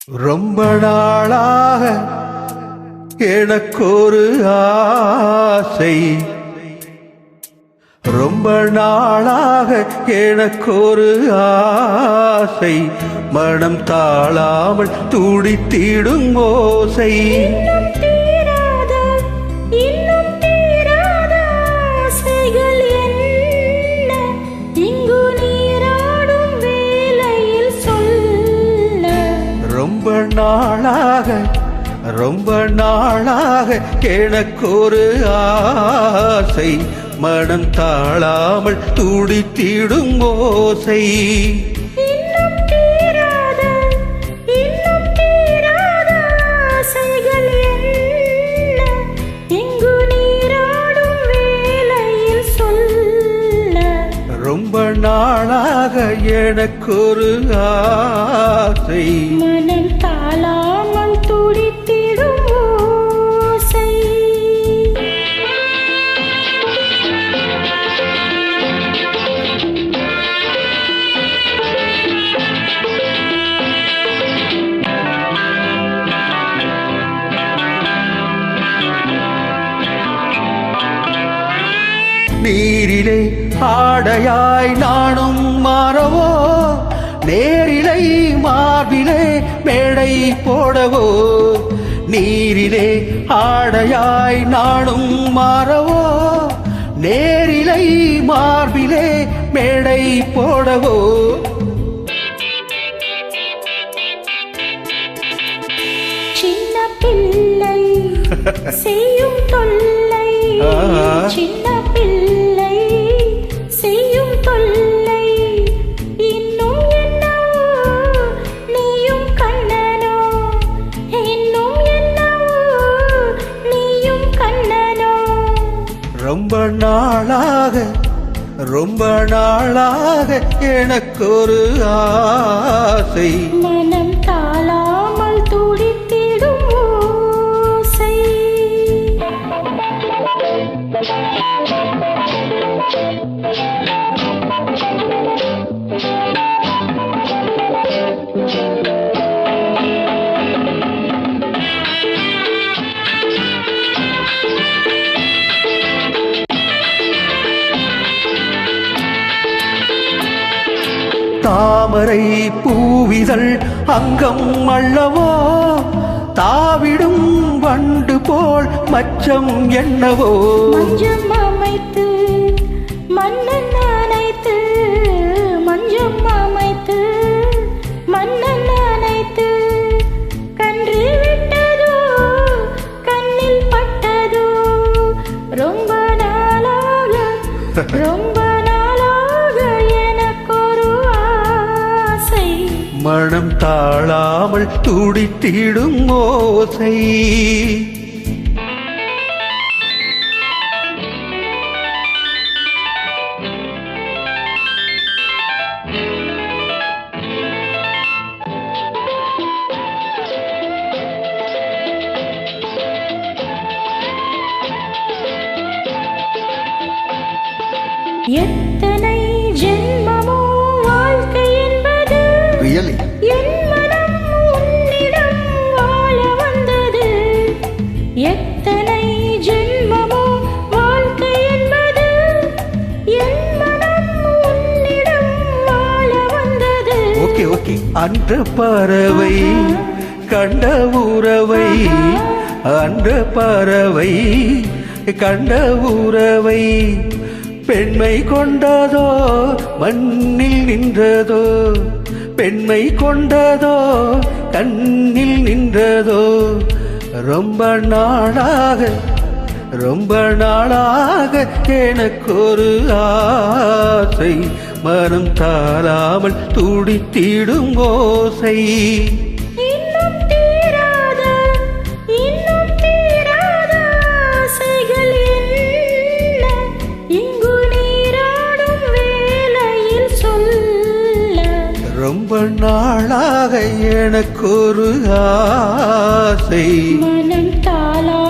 ரொம்ப நாளாக எனக்கொரு ஆசை, ரொம்ப நாளாக எனக்கொரு ஆசை, மனம் தாழாமல் துடித்திடும் ஓசை. ரொம்ப நாளாக ரொம்ப நாளாக எனக்கொரு ஆசை, மனம் தாழாமல் துடித்திடும் ஓசை. ரொம்ப நாளாக எனக்கொரு ஆசை, மனம் தாழாமல் துடித்திடும் ஓசை. நீரிலே ஆடையாய் நானும் மாறவோ, நேரிலை மார்பிலே மேடை போடவோ. நீரிலே ஆடையாய் நானும் மாறவோ, நேரிலை மார்பிலே மேடை போடவோ. சின்ன பிள்ளை செய்யும் தொல்லை, சின்ன பிள்ளை செய்யும் தொல்லை, இன்னும் என்ன நீயும் கண்ணனோ, இன்னும் என்ன நீயும் கண்ணனோ. ரொம்ப நாளாக ரொம்ப நாளாக எனக்கொரு ஆசை, மனம் தாழாமல் துடித்திடும் ஓசை. தாமரை பூவிதழ் அங்கம் அல்லவோ, தாவிடும் வண்டு போல் மச்சம் என்னவோ. மஞ்சம் அமைத்து மன்னன் அணைத்து, மஞ்சம் அமைத்து மன்னன் அணைத்து, கன்று விட்டதோ கண்ணில் பட்டதோ. ரொம்ப நாளாக ரொம்ப நாளாக எனக்கொரு ஆசை, மனம் தாழாமல் துடித்திடும் ஓசை. எத்தனை ஜென்மமோ வாழ்க்கை என்பது, ரியலி என் மனம் உன்னிடம் வாழ வந்தது. எத்தனை ஜென்மமோ வாழ்க்கை என்பது, என் மனம் உன்னிடம் வாழ வந்தது. Okay okay. அன்ற பறவை கண்ட உறவை, அன்ற பறவை கண்ட உறவை, பெண்மை கொண்டதோ மண்ணில் நின்றதோ, பெண்மை கொண்டதோ கண்ணில் நின்றதோ. ரொம்ப நாளாக ரொம்ப நாளாக எனக்கொரு ஆசை, மனம் தாழாமல் துடித்திடும் ஓசை. இன்னும் தீராத இன்னும் தீராத ஆசைகள் என்ன, இங்கு நீராடும் வேளையில் சொல்ல. ரொம்ப நாளாக எனக்கொரு ஆசை, மனம் தாழா